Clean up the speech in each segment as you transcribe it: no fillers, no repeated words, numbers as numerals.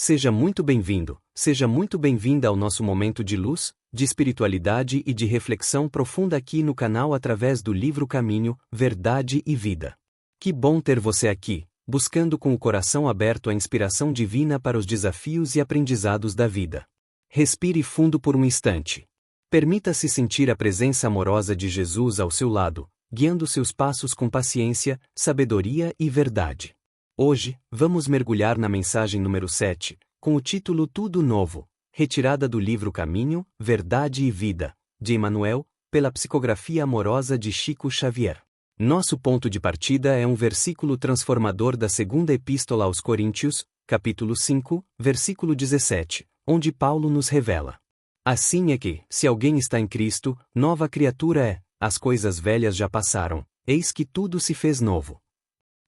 Seja muito bem-vindo, seja muito bem-vinda ao nosso momento de luz, de espiritualidade e de reflexão profunda aqui no canal através do livro Caminho, Verdade e Vida. Que bom ter você aqui, buscando com o coração aberto a inspiração divina para os desafios e aprendizados da vida. Respire fundo por um instante. Permita-se sentir a presença amorosa de Jesus ao seu lado, guiando seus passos com paciência, sabedoria e verdade. Hoje, vamos mergulhar na mensagem número 7, com o título Tudo Novo, retirada do livro Caminho, Verdade e Vida, de Emmanuel, pela psicografia amorosa de Chico Xavier. Nosso ponto de partida é um versículo transformador da segunda epístola aos Coríntios, capítulo 5, versículo 17, onde Paulo nos revela: assim é que, se alguém está em Cristo, nova criatura é, as coisas velhas já passaram, eis que tudo se fez novo.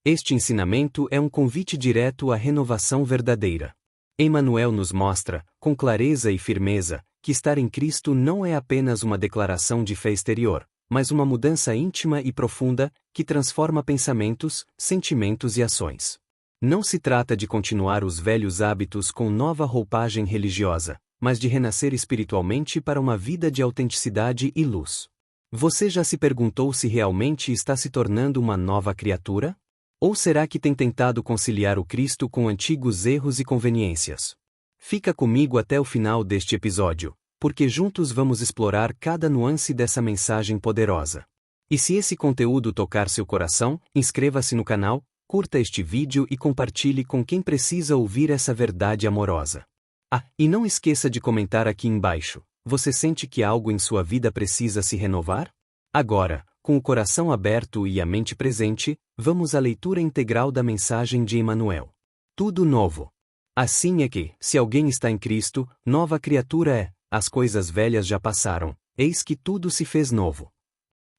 Este ensinamento é um convite direto à renovação verdadeira. Emmanuel nos mostra, com clareza e firmeza, que estar em Cristo não é apenas uma declaração de fé exterior, mas uma mudança íntima e profunda, que transforma pensamentos, sentimentos e ações. Não se trata de continuar os velhos hábitos com nova roupagem religiosa, mas de renascer espiritualmente para uma vida de autenticidade e luz. Você já se perguntou se realmente está se tornando uma nova criatura? Ou será que tem tentado conciliar o Cristo com antigos erros e conveniências? Fica comigo até o final deste episódio, porque juntos vamos explorar cada nuance dessa mensagem poderosa. E se esse conteúdo tocar seu coração, inscreva-se no canal, curta este vídeo e compartilhe com quem precisa ouvir essa verdade amorosa. E não esqueça de comentar aqui embaixo: você sente que algo em sua vida precisa se renovar? Agora, com o coração aberto e a mente presente, vamos à leitura integral da mensagem de Emmanuel. Tudo novo. Assim é que, se alguém está em Cristo, nova criatura é, as coisas velhas já passaram, eis que tudo se fez novo.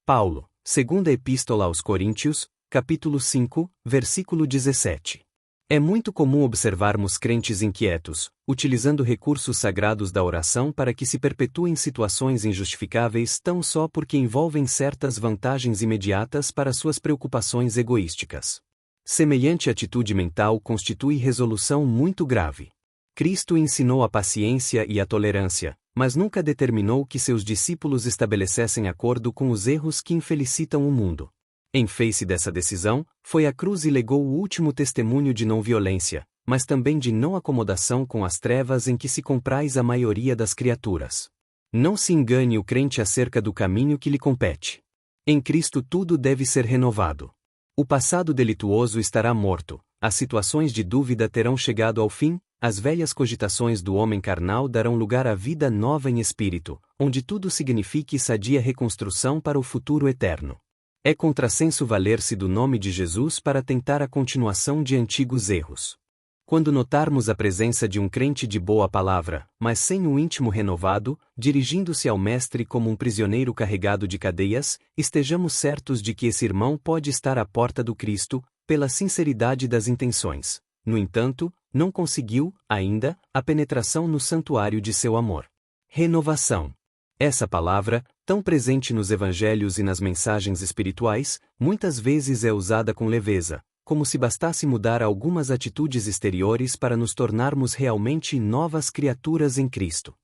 Paulo, segunda epístola aos Coríntios, capítulo 5, versículo 17. É muito comum observarmos crentes inquietos, utilizando recursos sagrados da oração para que se perpetuem situações injustificáveis tão só porque envolvem certas vantagens imediatas para suas preocupações egoísticas. Semelhante atitude mental constitui resolução muito grave. Cristo ensinou a paciência e a tolerância, mas nunca determinou que seus discípulos estabelecessem acordo com os erros que infelicitam o mundo. Em face dessa decisão, foi à cruz e legou o último testemunho de não-violência, mas também de não-acomodação com as trevas em que se compraz a maioria das criaturas. Não se engane o crente acerca do caminho que lhe compete. Em Cristo tudo deve ser renovado. O passado delituoso estará morto, as situações de dúvida terão chegado ao fim, as velhas cogitações do homem carnal darão lugar à vida nova em espírito, onde tudo signifique sadia reconstrução para o futuro eterno. É contrassenso valer-se do nome de Jesus para tentar a continuação de antigos erros. Quando notarmos a presença de um crente de boa palavra, mas sem um íntimo renovado, dirigindo-se ao Mestre como um prisioneiro carregado de cadeias, estejamos certos de que esse irmão pode estar à porta do Cristo, pela sinceridade das intenções. No entanto, não conseguiu, ainda, a penetração no santuário de seu amor. Renovação. Essa palavra, tão presente nos evangelhos e nas mensagens espirituais, muitas vezes é usada com leveza, como se bastasse mudar algumas atitudes exteriores para nos tornarmos realmente novas criaturas em Cristo.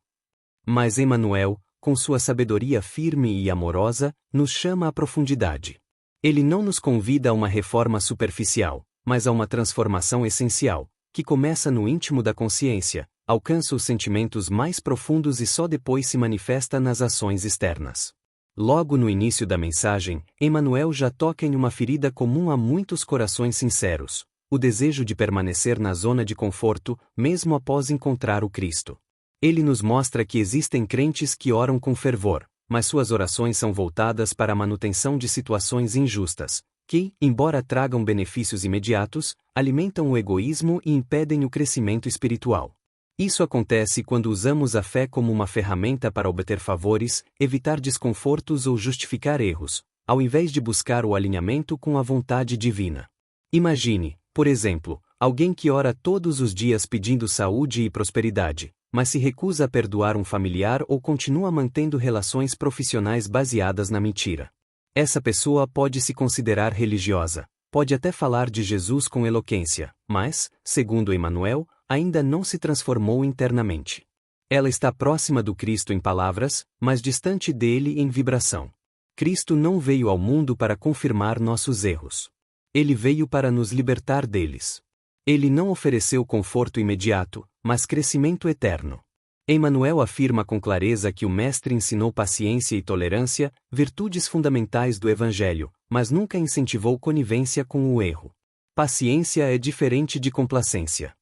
Mas Emmanuel, com sua sabedoria firme e amorosa, nos chama à profundidade. Ele não nos convida a uma reforma superficial, mas a uma transformação essencial, que começa no íntimo da consciência, alcança os sentimentos mais profundos e só depois se manifesta nas ações externas. Logo no início da mensagem, Emmanuel já toca em uma ferida comum a muitos corações sinceros: o desejo de permanecer na zona de conforto, mesmo após encontrar o Cristo. Ele nos mostra que existem crentes que oram com fervor, mas suas orações são voltadas para a manutenção de situações injustas, que, embora tragam benefícios imediatos, alimentam o egoísmo e impedem o crescimento espiritual. Isso acontece quando usamos a fé como uma ferramenta para obter favores, evitar desconfortos ou justificar erros, ao invés de buscar o alinhamento com a vontade divina. Imagine, por exemplo, alguém que ora todos os dias pedindo saúde e prosperidade, mas se recusa a perdoar um familiar ou continua mantendo relações profissionais baseadas na mentira. Essa pessoa pode se considerar religiosa, pode até falar de Jesus com eloquência, mas, segundo Emmanuel, ainda não se transformou internamente. Ela está próxima do Cristo em palavras, mas distante dele em vibração. Cristo não veio ao mundo para confirmar nossos erros. Ele veio para nos libertar deles. Ele não ofereceu conforto imediato, mas crescimento eterno. Emmanuel afirma com clareza que o Mestre ensinou paciência e tolerância, virtudes fundamentais do Evangelho, mas nunca incentivou conivência com o erro. Paciência é diferente de complacência.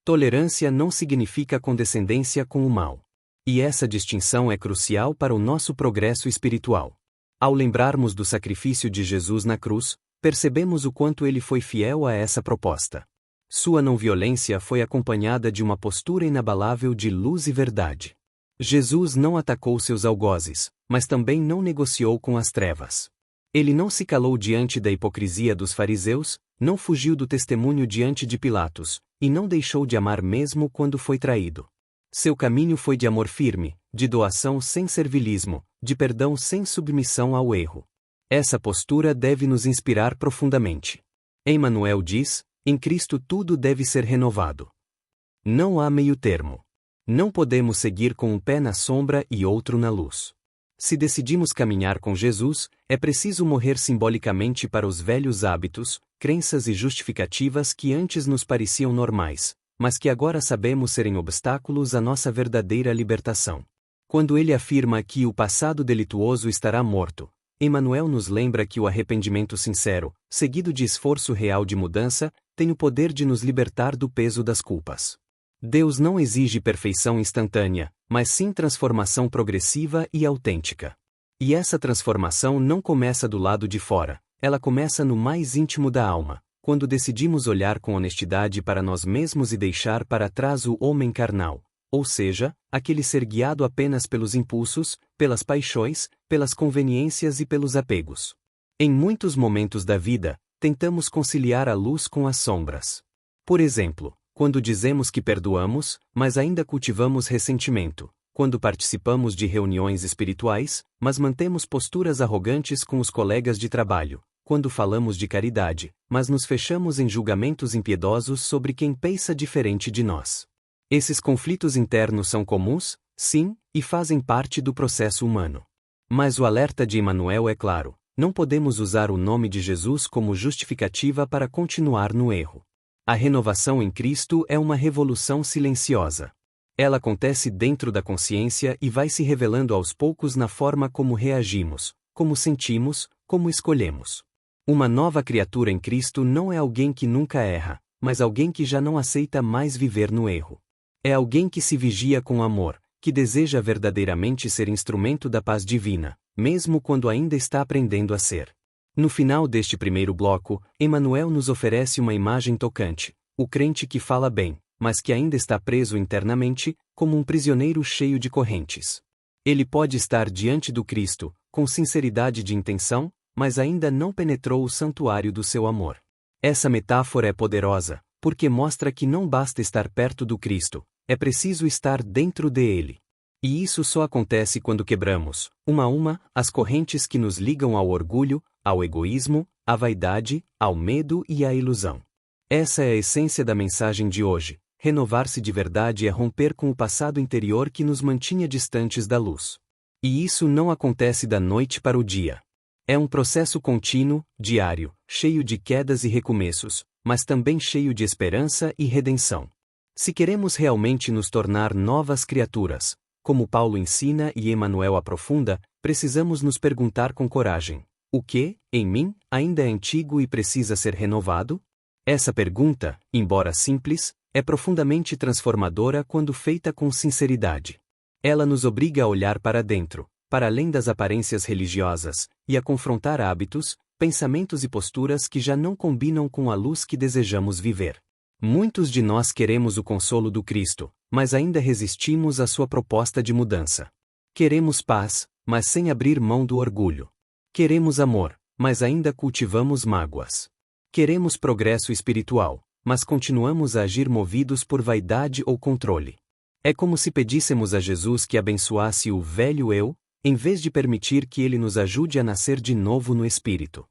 Tolerância não significa condescendência com o mal. E essa distinção é crucial para o nosso progresso espiritual. Ao lembrarmos do sacrifício de Jesus na cruz, percebemos o quanto ele foi fiel a essa proposta. Sua não-violência foi acompanhada de uma postura inabalável de luz e verdade. Jesus não atacou seus algozes, mas também não negociou com as trevas. Ele não se calou diante da hipocrisia dos fariseus, não fugiu do testemunho diante de Pilatos, e não deixou de amar mesmo quando foi traído. Seu caminho foi de amor firme, de doação sem servilismo, de perdão sem submissão ao erro. Essa postura deve nos inspirar profundamente. Emmanuel diz: em Cristo tudo deve ser renovado. Não há meio-termo. Não podemos seguir com um pé na sombra e outro na luz. Se decidimos caminhar com Jesus, é preciso morrer simbolicamente para os velhos hábitos, crenças e justificativas que antes nos pareciam normais, mas que agora sabemos serem obstáculos à nossa verdadeira libertação. Quando ele afirma que o passado delituoso estará morto, Emmanuel nos lembra que o arrependimento sincero, seguido de esforço real de mudança, tem o poder de nos libertar do peso das culpas. Deus não exige perfeição instantânea, mas sim transformação progressiva e autêntica. E essa transformação não começa do lado de fora, ela começa no mais íntimo da alma, quando decidimos olhar com honestidade para nós mesmos e deixar para trás o homem carnal, ou seja, aquele ser guiado apenas pelos impulsos, pelas paixões, pelas conveniências e pelos apegos. Em muitos momentos da vida, tentamos conciliar a luz com as sombras. Por exemplo, quando dizemos que perdoamos, mas ainda cultivamos ressentimento, quando participamos de reuniões espirituais, mas mantemos posturas arrogantes com os colegas de trabalho, quando falamos de caridade, mas nos fechamos em julgamentos impiedosos sobre quem pensa diferente de nós. Esses conflitos internos são comuns, sim, e fazem parte do processo humano. Mas o alerta de Emmanuel é claro: não podemos usar o nome de Jesus como justificativa para continuar no erro. A renovação em Cristo é uma revolução silenciosa. Ela acontece dentro da consciência e vai se revelando aos poucos na forma como reagimos, como sentimos, como escolhemos. Uma nova criatura em Cristo não é alguém que nunca erra, mas alguém que já não aceita mais viver no erro. É alguém que se vigia com amor, que deseja verdadeiramente ser instrumento da paz divina, mesmo quando ainda está aprendendo a ser. No final deste primeiro bloco, Emmanuel nos oferece uma imagem tocante: o crente que fala bem, mas que ainda está preso internamente, como um prisioneiro cheio de correntes. Ele pode estar diante do Cristo, com sinceridade de intenção, mas ainda não penetrou o santuário do seu amor. Essa metáfora é poderosa, porque mostra que não basta estar perto do Cristo, é preciso estar dentro dele. E isso só acontece quando quebramos, uma a uma, as correntes que nos ligam ao orgulho, ao egoísmo, à vaidade, ao medo e à ilusão. Essa é a essência da mensagem de hoje: renovar-se de verdade é romper com o passado interior que nos mantinha distantes da luz. E isso não acontece da noite para o dia. É um processo contínuo, diário, cheio de quedas e recomeços, mas também cheio de esperança e redenção. Se queremos realmente nos tornar novas criaturas, como Paulo ensina e Emmanuel aprofunda, precisamos nos perguntar com coragem: o que, em mim, ainda é antigo e precisa ser renovado? Essa pergunta, embora simples, é profundamente transformadora quando feita com sinceridade. Ela nos obriga a olhar para dentro, para além das aparências religiosas, e a confrontar hábitos, pensamentos e posturas que já não combinam com a luz que desejamos viver. Muitos de nós queremos o consolo do Cristo, mas ainda resistimos à sua proposta de mudança. Queremos paz, mas sem abrir mão do orgulho. Queremos amor, mas ainda cultivamos mágoas. Queremos progresso espiritual, mas continuamos a agir movidos por vaidade ou controle. É como se pedíssemos a Jesus que abençoasse o velho eu, em vez de permitir que ele nos ajude a nascer de novo no Espírito.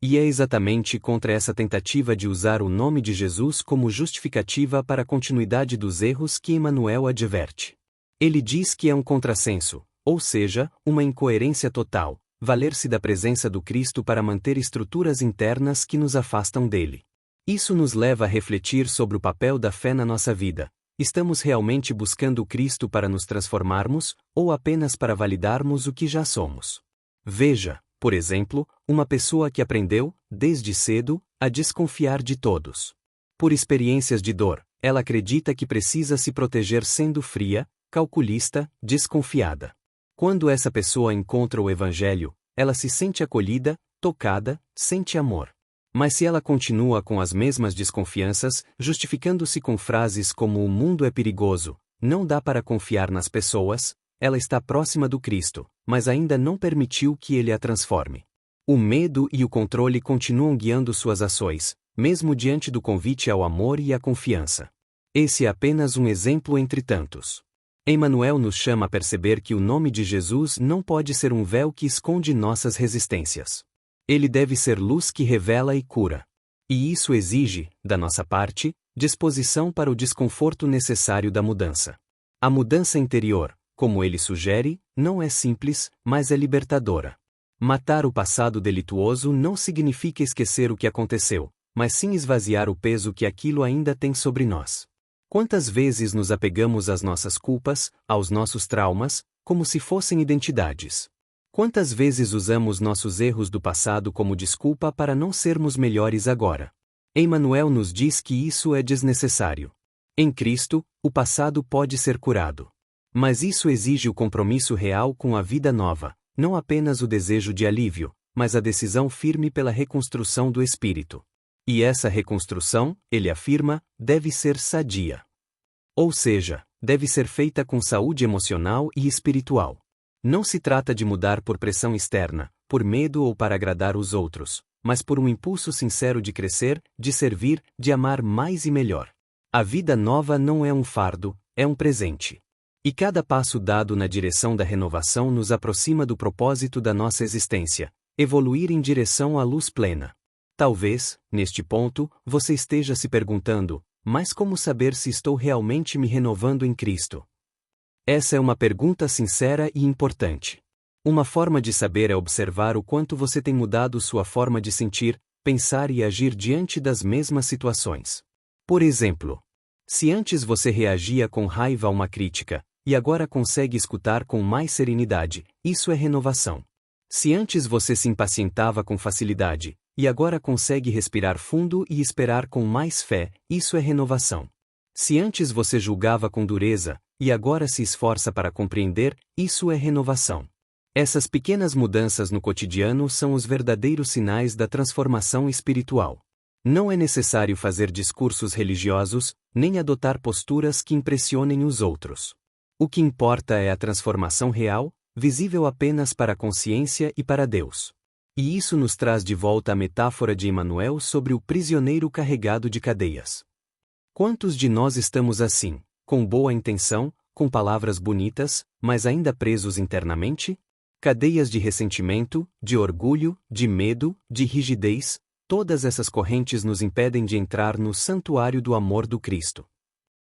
E é exatamente contra essa tentativa de usar o nome de Jesus como justificativa para a continuidade dos erros que Emmanuel adverte. Ele diz que é um contrassenso, ou seja, uma incoerência total, valer-se da presença do Cristo para manter estruturas internas que nos afastam dele. Isso nos leva a refletir sobre o papel da fé na nossa vida. Estamos realmente buscando o Cristo para nos transformarmos, ou apenas para validarmos o que já somos? Veja, por exemplo, uma pessoa que aprendeu, desde cedo, a desconfiar de todos. Por experiências de dor, ela acredita que precisa se proteger sendo fria, calculista, desconfiada. Quando essa pessoa encontra o Evangelho, ela se sente acolhida, tocada, sente amor. Mas se ela continua com as mesmas desconfianças, justificando-se com frases como "o mundo é perigoso, não dá para confiar nas pessoas", ela está próxima do Cristo, mas ainda não permitiu que ele a transforme. O medo e o controle continuam guiando suas ações, mesmo diante do convite ao amor e à confiança. Esse é apenas um exemplo entre tantos. Emmanuel nos chama a perceber que o nome de Jesus não pode ser um véu que esconde nossas resistências. Ele deve ser luz que revela e cura. E isso exige, da nossa parte, disposição para o desconforto necessário da mudança. A mudança interior, como ele sugere, não é simples, mas é libertadora. Matar o passado delituoso não significa esquecer o que aconteceu, mas sim esvaziar o peso que aquilo ainda tem sobre nós. Quantas vezes nos apegamos às nossas culpas, aos nossos traumas, como se fossem identidades? Quantas vezes usamos nossos erros do passado como desculpa para não sermos melhores agora? Emmanuel nos diz que isso é desnecessário. Em Cristo, o passado pode ser curado. Mas isso exige o compromisso real com a vida nova, não apenas o desejo de alívio, mas a decisão firme pela reconstrução do espírito. E essa reconstrução, ele afirma, deve ser sadia. Ou seja, deve ser feita com saúde emocional e espiritual. Não se trata de mudar por pressão externa, por medo ou para agradar os outros, mas por um impulso sincero de crescer, de servir, de amar mais e melhor. A vida nova não é um fardo, é um presente. E cada passo dado na direção da renovação nos aproxima do propósito da nossa existência, evoluir em direção à luz plena. Talvez, neste ponto, você esteja se perguntando, mas como saber se estou realmente me renovando em Cristo? Essa é uma pergunta sincera e importante. Uma forma de saber é observar o quanto você tem mudado sua forma de sentir, pensar e agir diante das mesmas situações. Por exemplo, se antes você reagia com raiva a uma crítica, e agora consegue escutar com mais serenidade, isso é renovação. Se antes você se impacientava com facilidade, e agora consegue respirar fundo e esperar com mais fé, isso é renovação. Se antes você julgava com dureza, e agora se esforça para compreender, isso é renovação. Essas pequenas mudanças no cotidiano são os verdadeiros sinais da transformação espiritual. Não é necessário fazer discursos religiosos, nem adotar posturas que impressionem os outros. O que importa é a transformação real, visível apenas para a consciência e para Deus. E isso nos traz de volta a metáfora de Emmanuel sobre o prisioneiro carregado de cadeias. Quantos de nós estamos assim, com boa intenção, com palavras bonitas, mas ainda presos internamente? Cadeias de ressentimento, de orgulho, de medo, de rigidez, todas essas correntes nos impedem de entrar no santuário do amor do Cristo.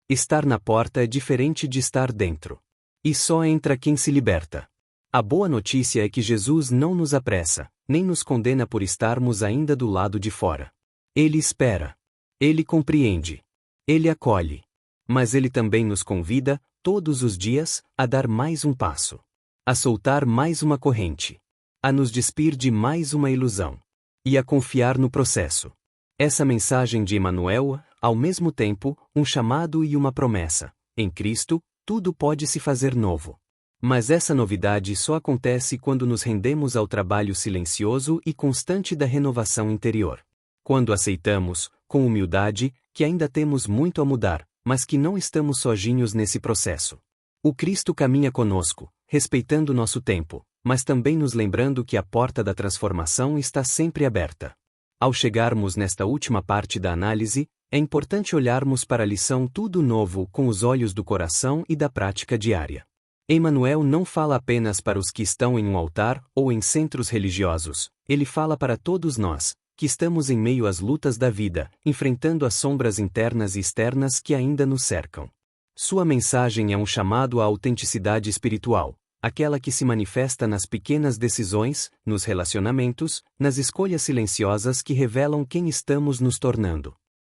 Estar na porta é diferente de estar dentro. E só entra quem se liberta. A boa notícia é que Jesus não nos apressa, nem nos condena por estarmos ainda do lado de fora. Ele espera. Ele compreende. Ele acolhe. Mas ele também nos convida, todos os dias, a dar mais um passo. A soltar mais uma corrente. A nos despir de mais uma ilusão. E a confiar no processo. Essa mensagem de Emmanuel, ao mesmo tempo, um chamado e uma promessa. Em Cristo, tudo pode se fazer novo. Mas essa novidade só acontece quando nos rendemos ao trabalho silencioso e constante da renovação interior. Quando aceitamos, com humildade, que ainda temos muito a mudar, mas que não estamos sozinhos nesse processo. O Cristo caminha conosco, respeitando nosso tempo, mas também nos lembrando que a porta da transformação está sempre aberta. Ao chegarmos nesta última parte da análise, é importante olharmos para a lição Tudo Novo com os olhos do coração e da prática diária. Emmanuel não fala apenas para os que estão em um altar ou em centros religiosos, ele fala para todos nós, que estamos em meio às lutas da vida, enfrentando as sombras internas e externas que ainda nos cercam. Sua mensagem é um chamado à autenticidade espiritual, aquela que se manifesta nas pequenas decisões, nos relacionamentos, nas escolhas silenciosas que revelam quem estamos nos tornando.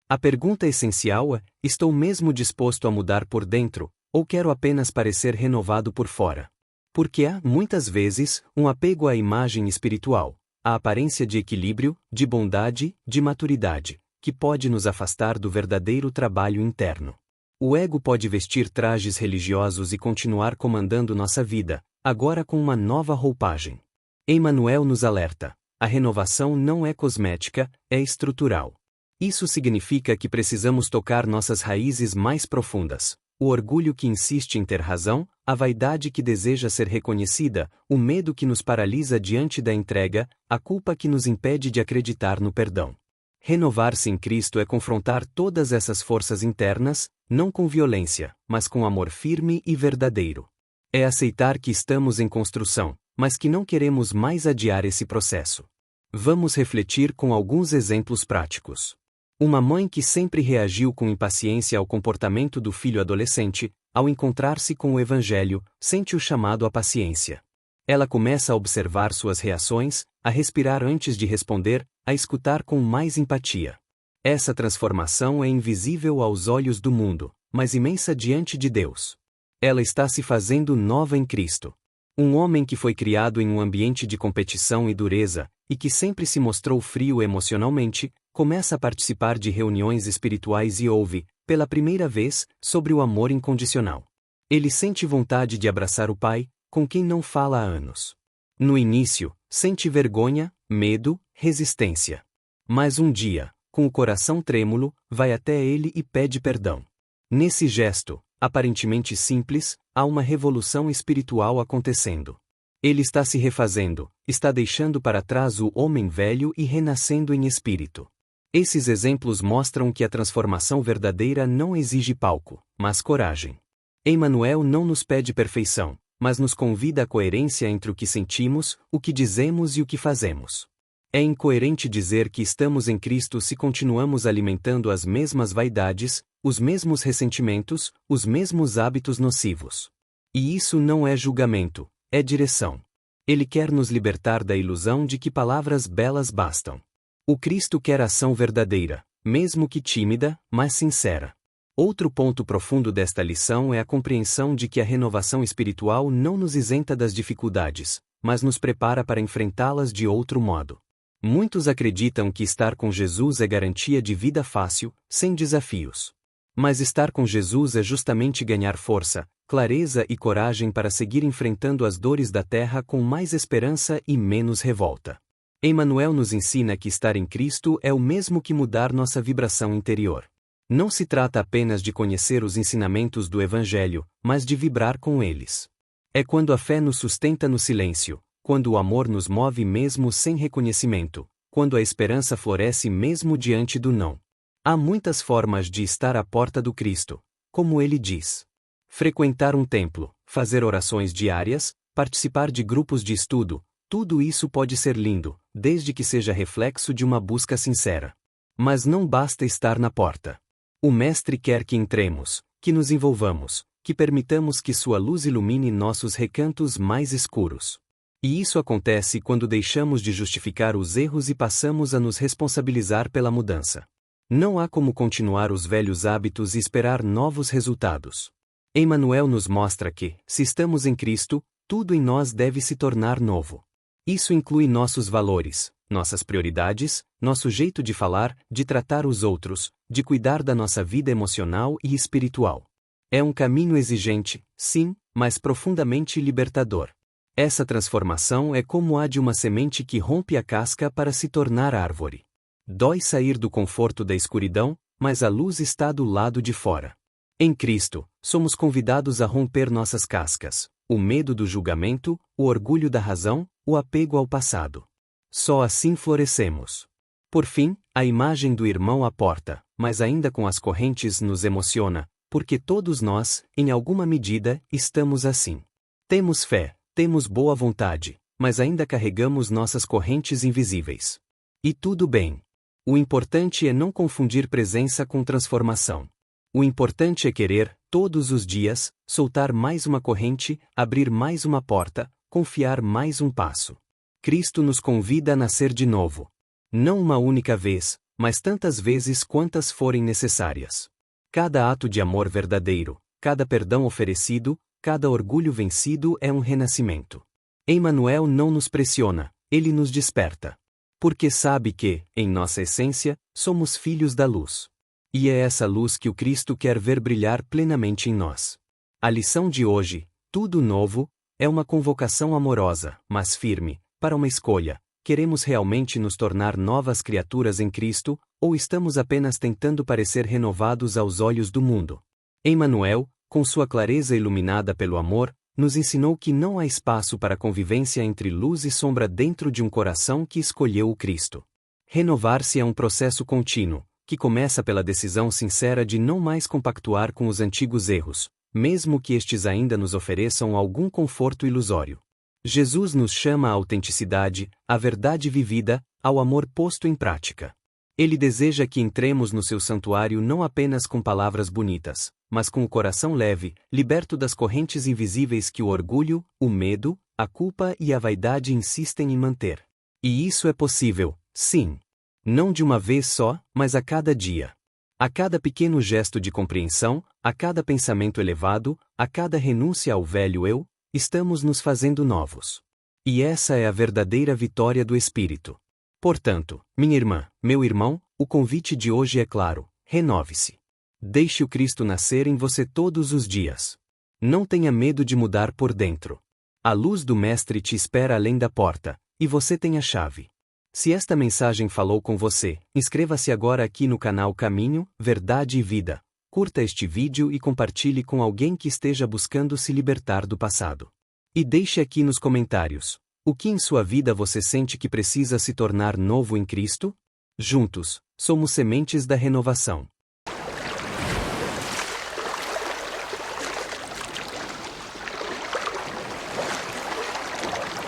A pergunta essencial é: estou mesmo disposto a mudar por dentro, ou quero apenas parecer renovado por fora? Porque há, muitas vezes, um apego à imagem espiritual, à aparência de equilíbrio, de bondade, de maturidade, que pode nos afastar do verdadeiro trabalho interno. O ego pode vestir trajes religiosos e continuar comandando nossa vida, agora com uma nova roupagem. Emmanuel nos alerta: a renovação não é cosmética, é estrutural. Isso significa que precisamos tocar nossas raízes mais profundas. O orgulho que insiste em ter razão, a vaidade que deseja ser reconhecida, o medo que nos paralisa diante da entrega, a culpa que nos impede de acreditar no perdão. Renovar-se em Cristo é confrontar todas essas forças internas, não com violência, mas com amor firme e verdadeiro. É aceitar que estamos em construção, mas que não queremos mais adiar esse processo. Vamos refletir com alguns exemplos práticos. Uma mãe que sempre reagiu com impaciência ao comportamento do filho adolescente, ao encontrar-se com o Evangelho, sente o chamado à paciência. Ela começa a observar suas reações, a respirar antes de responder, a escutar com mais empatia. Essa transformação é invisível aos olhos do mundo, mas imensa diante de Deus. Ela está se fazendo nova em Cristo. Um homem que foi criado em um ambiente de competição e dureza, e que sempre se mostrou frio emocionalmente, começa a participar de reuniões espirituais e ouve, pela primeira vez, sobre o amor incondicional. Ele sente vontade de abraçar o Pai, com quem não fala há anos. No início, sente vergonha, medo, resistência. Mas um dia, com o coração trêmulo, vai até ele e pede perdão. Nesse gesto, aparentemente simples, há uma revolução espiritual acontecendo. Ele está se refazendo, está deixando para trás o homem velho e renascendo em espírito. Esses exemplos mostram que a transformação verdadeira não exige palco, mas coragem. Emmanuel não nos pede perfeição, mas nos convida à coerência entre o que sentimos, o que dizemos e o que fazemos. É incoerente dizer que estamos em Cristo se continuamos alimentando as mesmas vaidades, os mesmos ressentimentos, os mesmos hábitos nocivos. E isso não é julgamento, é direção. Ele quer nos libertar da ilusão de que palavras belas bastam. O Cristo quer ação verdadeira, mesmo que tímida, mas sincera. Outro ponto profundo desta lição é a compreensão de que a renovação espiritual não nos isenta das dificuldades, mas nos prepara para enfrentá-las de outro modo. Muitos acreditam que estar com Jesus é garantia de vida fácil, sem desafios. Mas estar com Jesus é justamente ganhar força, clareza e coragem para seguir enfrentando as dores da terra com mais esperança e menos revolta. Emmanuel nos ensina que estar em Cristo é o mesmo que mudar nossa vibração interior. Não se trata apenas de conhecer os ensinamentos do Evangelho, mas de vibrar com eles. É quando a fé nos sustenta no silêncio, quando o amor nos move mesmo sem reconhecimento, quando a esperança floresce mesmo diante do não. Há muitas formas de estar à porta do Cristo, como ele diz. Frequentar um templo, fazer orações diárias, participar de grupos de estudo, tudo isso pode ser lindo, desde que seja reflexo de uma busca sincera. Mas não basta estar na porta. O Mestre quer que entremos, que nos envolvamos, que permitamos que sua luz ilumine nossos recantos mais escuros. E isso acontece quando deixamos de justificar os erros e passamos a nos responsabilizar pela mudança. Não há como continuar os velhos hábitos e esperar novos resultados. Emmanuel nos mostra que, se estamos em Cristo, tudo em nós deve se tornar novo. Isso inclui nossos valores, nossas prioridades, nosso jeito de falar, de tratar os outros, de cuidar da nossa vida emocional e espiritual. É um caminho exigente, sim, mas profundamente libertador. Essa transformação é como a de uma semente que rompe a casca para se tornar árvore. Dói sair do conforto da escuridão, mas a luz está do lado de fora. Em Cristo, somos convidados a romper nossas cascas, o medo do julgamento, o orgulho da razão, o apego ao passado. Só assim florescemos. Por fim, a imagem do irmão à porta, mas ainda com as correntes nos emociona, porque todos nós, em alguma medida, estamos assim. Temos fé, temos boa vontade, mas ainda carregamos nossas correntes invisíveis. E tudo bem. O importante é não confundir presença com transformação. O importante é querer, todos os dias, soltar mais uma corrente, abrir mais uma porta, confiar mais um passo. Cristo nos convida a nascer de novo. Não uma única vez, mas tantas vezes quantas forem necessárias. Cada ato de amor verdadeiro, cada perdão oferecido, cada orgulho vencido é um renascimento. Emmanuel não nos pressiona, ele nos desperta. Porque sabe que, em nossa essência, somos filhos da luz. E é essa luz que o Cristo quer ver brilhar plenamente em nós. A lição de hoje, tudo novo, é uma convocação amorosa, mas firme, para uma escolha. Queremos realmente nos tornar novas criaturas em Cristo, ou estamos apenas tentando parecer renovados aos olhos do mundo? Emmanuel, com sua clareza iluminada pelo amor, nos ensinou que não há espaço para convivência entre luz e sombra dentro de um coração que escolheu o Cristo. Renovar-se é um processo contínuo, que começa pela decisão sincera de não mais compactuar com os antigos erros, mesmo que estes ainda nos ofereçam algum conforto ilusório. Jesus nos chama à autenticidade, à verdade vivida, ao amor posto em prática. Ele deseja que entremos no seu santuário não apenas com palavras bonitas, mas com o coração leve, liberto das correntes invisíveis que o orgulho, o medo, a culpa e a vaidade insistem em manter. E isso é possível, sim. Não de uma vez só, mas a cada dia. A cada pequeno gesto de compreensão, a cada pensamento elevado, a cada renúncia ao velho eu, estamos nos fazendo novos. E essa é a verdadeira vitória do Espírito. Portanto, minha irmã, meu irmão, o convite de hoje é claro: renove-se. Deixe o Cristo nascer em você todos os dias. Não tenha medo de mudar por dentro. A luz do Mestre te espera além da porta, e você tem a chave. Se esta mensagem falou com você, inscreva-se agora aqui no canal Caminho, Verdade e Vida. Curta este vídeo e compartilhe com alguém que esteja buscando se libertar do passado. E deixe aqui nos comentários: o que em sua vida você sente que precisa se tornar novo em Cristo? Juntos, somos sementes da renovação.